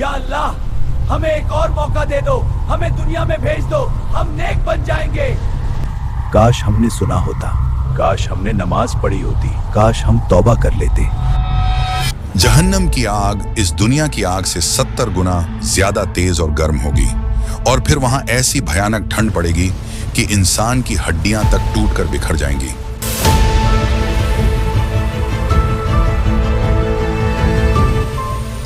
या अल्लाह हमें एक और मौका दे दो, हमें दुनिया में भेज दो, हम नेक बन जाएंगे। काश हमने सुना होता, काश हमने नमाज पढ़ी होती, काश हम तौबा कर लेते। जहन्नम की आग इस दुनिया की आग से 70 गुना ज्यादा तेज और गर्म होगी, और फिर वहां ऐसी भयानक ठंड पड़ेगी कि इंसान की हड्डियां तक टूटकर बिखर जाएंगी।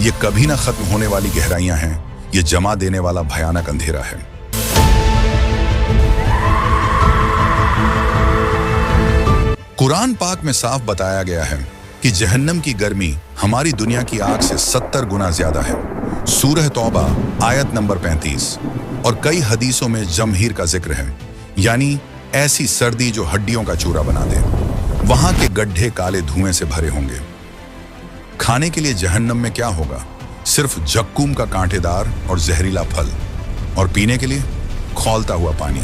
ये कभी ना खत्म होने वाली गहराइयां हैं, ये जमा देने वाला भयानक अंधेरा है। कुरान पाक में साफ बताया गया है कि जहन्नम की गर्मी हमारी दुनिया की आग से 70 गुना ज्यादा है। सूरह तौबा आयत नंबर 35। और कई हदीसों में जमहीर का जिक्र है, यानी ऐसी सर्दी जो हड्डियों का चूरा बना दे। वहां के गड्ढे काले धुएं से भरे होंगे। खाने के लिए जहन्नम में क्या होगा? सिर्फ जक्कूम का कांटेदार और जहरीला फल, और पीने के लिए खौलता हुआ पानी।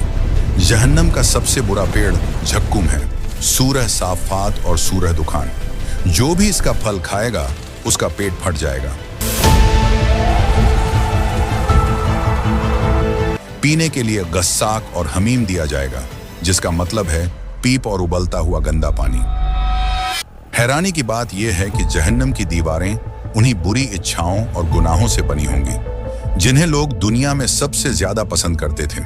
जहन्नम का सबसे बुरा पेड़ जक्कूम है। सूरह साफात और सूरह दुखान। जो भी इसका फल खाएगा उसका पेट फट जाएगा। पीने के लिए गस्साक और हमीम दिया जाएगा, जिसका मतलब है पीप और उबलता हुआ गंदा पानी। हैरानी की बात यह है कि जहन्नम की दीवारें उन्हीं बुरी इच्छाओं और गुनाहों से बनी होंगी जिन्हें लोग दुनिया में सबसे ज्यादा पसंद करते थे।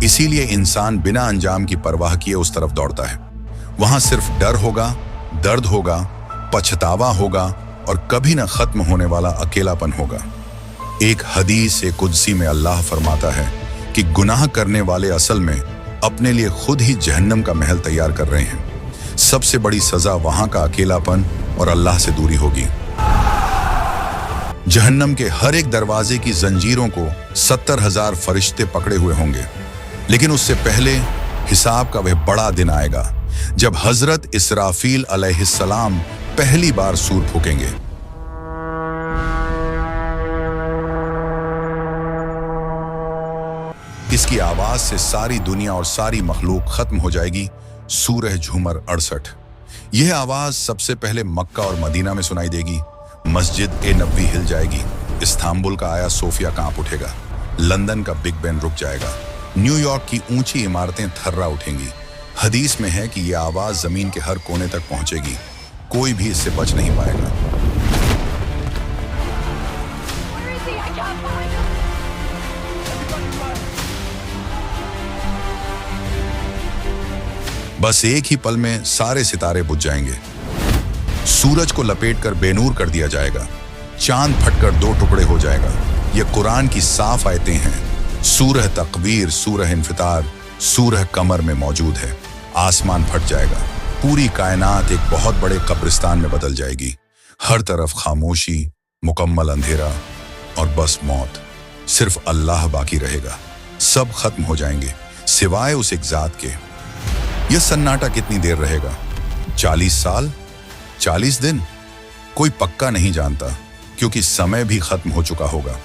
इसीलिए इंसान बिना अंजाम की परवाह किए उस तरफ दौड़ता है। वहां सिर्फ डर होगा, दर्द होगा, पछतावा होगा और कभी न खत्म होने वाला अकेलापन होगा। एक हदीस कुदसी में अल्लाह फरमाता है कि गुनाह करने वाले असल में अपने लिए खुद ही जहन्नम का महल तैयार कर रहे हैं। सबसे बड़ी सजा वहां का अकेलापन और अल्लाह से दूरी होगी। जहन्नम के हर एक दरवाजे की जंजीरों को 70,000 फरिश्ते पकड़े हुए होंगे, लेकिन उससे पहले हिसाब का वह बड़ा दिन आएगा जब हजरत इसराफील अलैहिस्सलाम पहली बार सूर फूकेंगे। इसकी आवाज से सारी दुनिया और सारी मखलूक खत्म हो जाएगी। सूरह झूमर 68। यह आवाज सबसे पहले मक्का और मदीना में सुनाई देगी। मस्जिद ए नबवी हिल जाएगी। इस्तांबुल का आया सोफिया कांप उठेगा। लंदन का बिग बेन रुक जाएगा। न्यूयॉर्क की ऊंची इमारतें थर्रा उठेंगी। हदीस में है कि यह आवाज जमीन के हर कोने तक पहुंचेगी। कोई भी इससे बच नहीं पाएगा। बस एक ही पल में सारे सितारे बुझ जाएंगे। सूरज को लपेटकर बेनूर कर दिया जाएगा। चांद फटकर 2 टुकड़े हो जाएगा। ये कुरान की साफ आयतें हैं। सूरह तकवीर, सूरह इन्फितार, सूरह कमर में मौजूद है। आसमान फट जाएगा। पूरी कायनात एक बहुत बड़े कब्रिस्तान में बदल जाएगी। हर तरफ खामोशी, मुकम्मल अंधेरा और बस मौत। सिर्फ अल्लाह बाकी रहेगा। सब खत्म हो जाएंगे सिवाय उस एक जात के। यह सन्नाटा कितनी देर रहेगा? 40 साल, 40 दिन? कोई पक्का नहीं जानता, क्योंकि समय भी खत्म हो चुका होगा।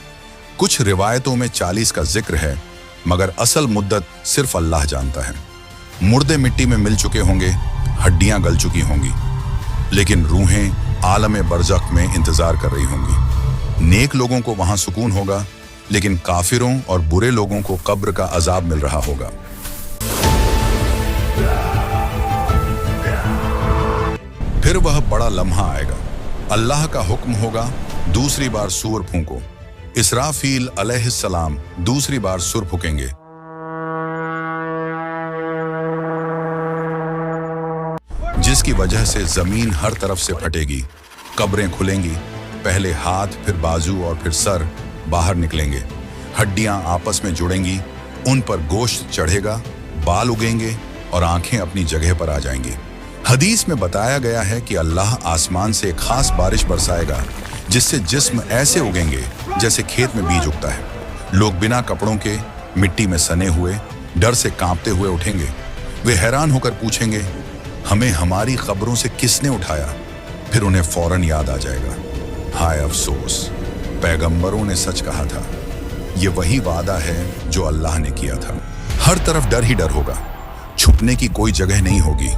कुछ रिवायतों में 40 का जिक्र है, मगर असल मुद्दत सिर्फ अल्लाह जानता है। मुर्दे मिट्टी में मिल चुके होंगे, हड्डियां गल चुकी होंगी, लेकिन रूहें आलम बरज़ख में इंतजार कर रही होंगी। नेक लोगों को वहां सुकून होगा, लेकिन काफिरों और बुरे लोगों को कब्र का अजाब मिल रहा होगा। फिर वह बड़ा लम्हा आएगा। अल्लाह का हुक्म होगा, दूसरी बार सूर फूंको। इसराफील अलैहिस्सलाम दूसरी बार सुर फूकेंगे। जिसकी वजह से जमीन हर तरफ से फटेगी। कब्रें खुलेंगी। पहले हाथ, फिर बाजू और फिर सर बाहर निकलेंगे। हड्डियां आपस में जुड़ेंगी। उन पर गोश्त चढ़ेगा, बाल उगेंगे और आंखें अपनी जगह पर आ जाएंगी। हदीस में बताया गया है कि अल्लाह आसमान से एक खास बारिश बरसाएगा, जिससे जिस्म ऐसे उगेंगे जैसे खेत में बीज उगता है। लोग बिना कपड़ों के, मिट्टी में सने हुए, डर से कांपते हुए उठेंगे। वे हैरान होकर पूछेंगे, हमें हमारी कब्रों से किसने उठाया? फिर उन्हें फौरन याद आ जाएगा, हाय अफसोस, पैगंबरों ने सच कहा था। ये वही वादा है जो अल्लाह ने किया था। हर तरफ डर ही डर होगा। छुपने की कोई जगह नहीं होगी।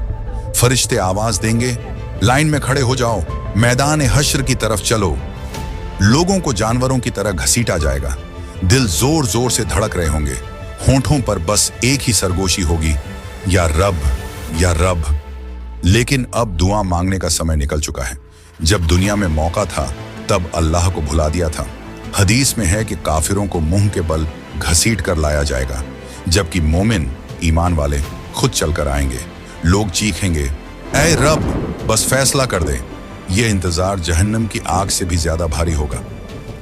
फरिश्ते आवाज देंगे, लाइन में खड़े हो जाओ, मैदान हश्र की तरफ चलो। लोगों को जानवरों की तरह घसीटा जाएगा। दिल जोर जोर से धड़क रहे होंगे, होंठों पर बस एक ही सरगोशी होगी, या रब, या रब। लेकिन अब दुआ मांगने का समय निकल चुका है। जब दुनिया में मौका था तब अल्लाह को भुला दिया था। हदीस में है कि काफिरों को मुंह के बल घसीट कर लाया जाएगा, जबकि मोमिन ईमान वाले खुद चलकर आएंगे। लोग चीखेंगे, ऐ रब, बस फैसला कर दे। ये इंतजार जहन्नम की आग से भी ज्यादा भारी होगा।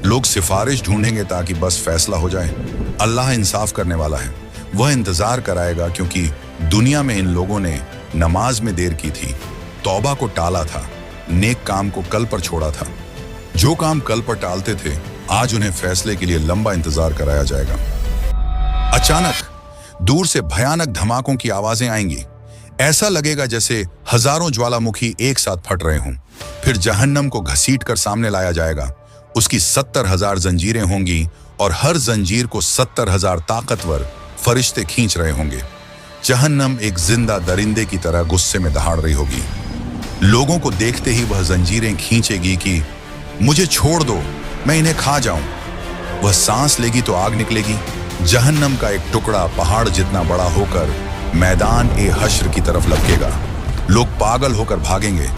लोग सिफारिश ढूंढेंगे ताकि बस फैसला हो जाए। अल्लाह इंसाफ करने वाला है, वह इंतजार कराएगा, क्योंकि दुनिया में इन लोगों ने नमाज में देर की थी, तौबा को टाला था, नेक काम को कल पर छोड़ा था। जो काम कल पर टालते थे, आज उन्हें फैसले के लिए लंबा इंतजार कराया जाएगा। अचानक दूर से भयानक धमाकों की आवाजें आएंगी। ऐसा लगेगा जैसे हजारों ज्वालामुखी एक साथ फट रहे हों। फिर जहन्नम को घसीट कर सामने लाया जाएगा। उसकी 70,000 जंजीरें होंगी और हर जंजीर को 70,000 ताकतवर फरिश्ते खींच रहे होंगे। जहन्नम एक जिंदा दरिंदे की तरह गुस्से में दहाड़ रही होगी। लोगों को देखते ही वह जंजीरें खींचेगी कि मुझे छोड़ दो, मैं इन्हें खा जाऊं। वह सांस लेगी तो आग निकलेगी। जहन्नम का एक टुकड़ा पहाड़ जितना बड़ा होकर मैदान ए हश्र की तरफ लपकेगा। लोग पागल होकर भागेंगे,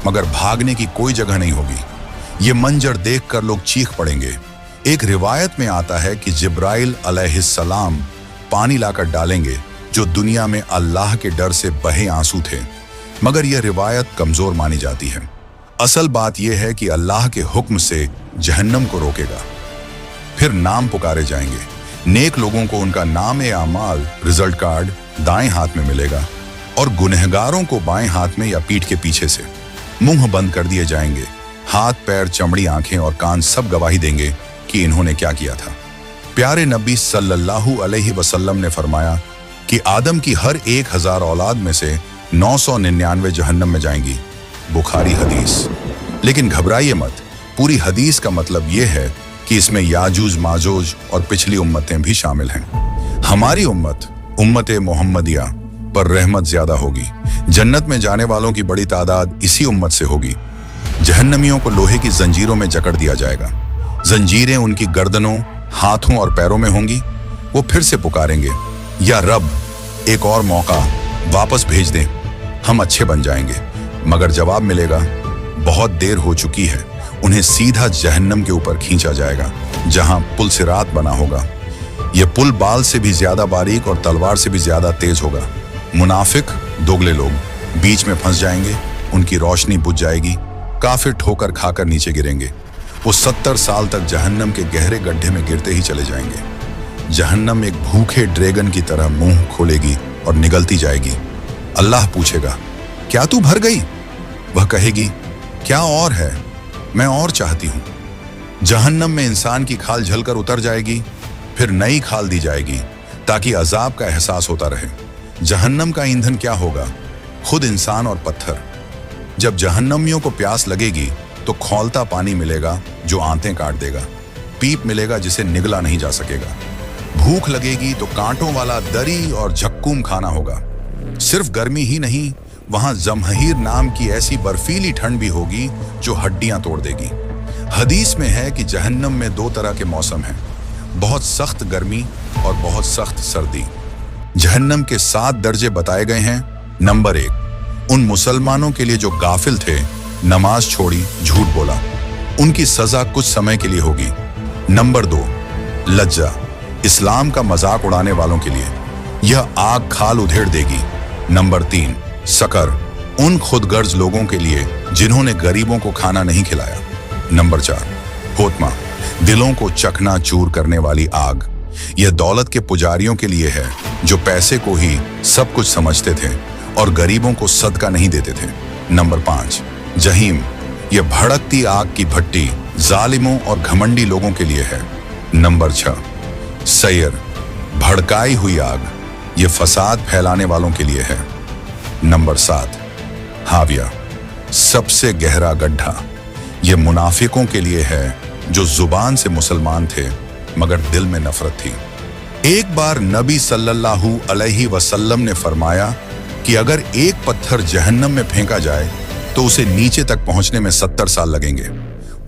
मगर भागने की कोई जगह नहीं होगी। ये मंजर देखकर लोग चीख पड़ेंगे। एक रिवायत में आता है कि जिब्राइल अलैहिस्सलाम पानी लाकर डालेंगे, जो दुनिया में अल्लाह के डर से बहे आंसू थे, मगर यह रिवायत कमजोर मानी जाती है। असल बात यह है कि अल्लाह के हुक्म से जहन्नम को रोकेगा। फिर नाम पुकारे जाएंगे। नेक लोगों को उनका नाम-ए आमाल रिजल्ट कार्ड दाएं हाथ में मिलेगा और गुनहगारों को बाएं हाथ में या पीठ के पीछे से। मुंह बंद कर दिए जाएंगे। हाथ, पैर, चमड़ी, आंखें और कान सब गवाही देंगे कि इन्होंने क्या किया था। प्यारे नबी सल्लल्लाहु अलैहि वसल्लम ने फरमाया कि आदम की हर 1000 औलाद में से 999 जहन्नम में जाएंगी। बुखारी हदीस। लेकिन घबराइए मत, पूरी हदीस का मतलब यह है कि इसमें याजूज माजूज और पिछली उम्मतें भी शामिल हैं। हमारी उम्मत मोहम्मदिया पर रहमत ज्यादा होगी। जन्नत में जाने वालों की बड़ी तादाद इसी उम्मत से होगी। जहन्नमियों को लोहे की जंजीरों में जकड़ दिया जाएगा। जंजीरें उनकी गर्दनों, हाथों और पैरों में होंगी। वो फिर से पुकारेंगे, या रब, एक और मौका, वापस भेज दें, हम अच्छे बन जाएंगे। मगर जवाब मिलेगा, बहुत देर हो चुकी है। उन्हें सीधा जहन्नम के ऊपर खींचा जाएगा, जहां पुल सिरात बना होगा। यह पुल बाल से भी ज्यादा बारीक और तलवार से भी ज्यादा तेज होगा। मुनाफिक, दोगले लोग बीच में फंस जाएंगे। उनकी रोशनी बुझ जाएगी। काफिर ठोकर खाकर नीचे गिरेंगे। वो 70 साल तक जहन्नम के गहरे गड्ढे में गिरते ही चले जाएंगे। जहन्नम एक भूखे ड्रैगन की तरह मुंह खोलेगी और निगलती जाएगी। अल्लाह पूछेगा, क्या तू भर गई? वह कहेगी, क्या और है, मैं और चाहती हूं। जहन्नम में इंसान की खाल झलकर उतर जाएगी, फिर नई खाल दी जाएगी ताकि अजाब का एहसास होता रहे। जहन्नम का ईंधन क्या होगा? खुद इंसान और पत्थर। जब जहन्नमियों को प्यास लगेगी तो खौलता पानी मिलेगा जो आंतें काट देगा। पीप मिलेगा जिसे निगला नहीं जा सकेगा। भूख लगेगी तो कांटों वाला दरी और झक्कूम खाना होगा। सिर्फ गर्मी ही नहीं, वहां जमहीर नाम की ऐसी बर्फीली ठंड भी होगी जो हड्डियां तोड़ देगी। हदीस में है कि जहन्नम में 2 तरह के मौसम हैं, बहुत सख्त गर्मी और बहुत सख्त सर्दी। जहन्नम के 7 दर्जे बताए गए हैं। नंबर 1, उन मुसलमानों के लिए जो गाफिल थे, नमाज छोड़ी, झूठ बोला, उनकी सजा कुछ समय के लिए होगी। नंबर 2, लज्जा, इस्लाम का मजाक उड़ाने वालों के लिए, यह आग खाल उधेड़ देगी। नंबर 3, सकर, उन खुदगर्ज लोगों के लिए जिन्होंने गरीबों को खाना नहीं खिलाया। नंबर 4, होतमा, दिलों को चकना चूर करने वाली आग, यह दौलत के पुजारियों के लिए है जो पैसे को ही सब कुछ समझते थे और गरीबों को सदका नहीं देते थे। नंबर 5, जहीम, यह भड़कती आग की भट्टी जालिमों और घमंडी लोगों के लिए है। नंबर 6, सैर, भड़काई हुई आग, यह फसाद फैलाने वालों के लिए है। नंबर 7, हाविया, सबसे गहरा गड्ढा, यह मुनाफिकों के लिए है जो जुबान से मुसलमान थे मगर दिल में नफरत थी। एक बार नबी सल्लल्लाहु अलैहि वसल्लम ने फरमाया कि अगर एक पत्थर जहन्नम में फेंका जाए तो उसे नीचे तक पहुंचने में 70 साल लगेंगे।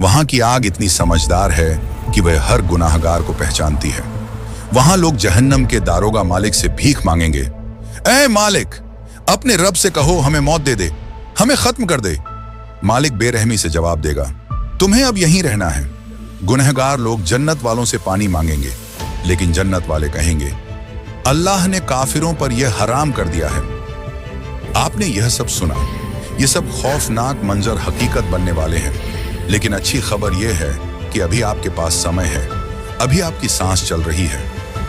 वहां की आग इतनी समझदार है कि वह हर गुनाहगार को पहचानती है। वहां लोग जहन्नम के दारोगा मालिक से भीख मांगेंगे, ऐ मालिक, अपने रब से कहो हमें मौत दे दे, हमें खत्म कर दे। मालिक बेरहमी से जवाब देगा, तुम्हें अब यहीं रहना है। गुनहगार लोग जन्नत वालों से पानी मांगेंगे, लेकिन जन्नत वाले कहेंगे, अल्लाह ने काफिरों पर यह हराम कर दिया है। आपने यह सब सुना, ये सब खौफनाक मंजर हकीकत बनने वाले हैं, लेकिन अच्छी खबर यह है कि अभी आपके पास समय है, अभी आपकी सांस चल रही है,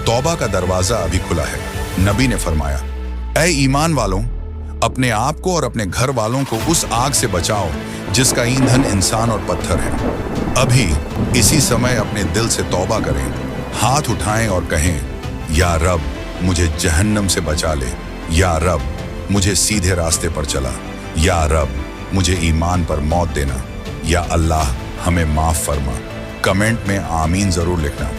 तौबा का दरवाजा अभी खुला है। नबी ने फरमाया, ऐ ईमान वालों, अपने आप को और अपने घर वालों को उस आग से बचाओ जिसका ईंधन इंसान और पत्थर है। अभी इसी समय अपने दिल से तौबा करें, हाथ उठाएं और कहें, या रब मुझे जहन्नम से बचा ले, या रब मुझे सीधे रास्ते पर चला, या रब मुझे ईमान पर मौत देना, या अल्लाह हमें माफ फरमा। कमेंट में आमीन जरूर लिखना।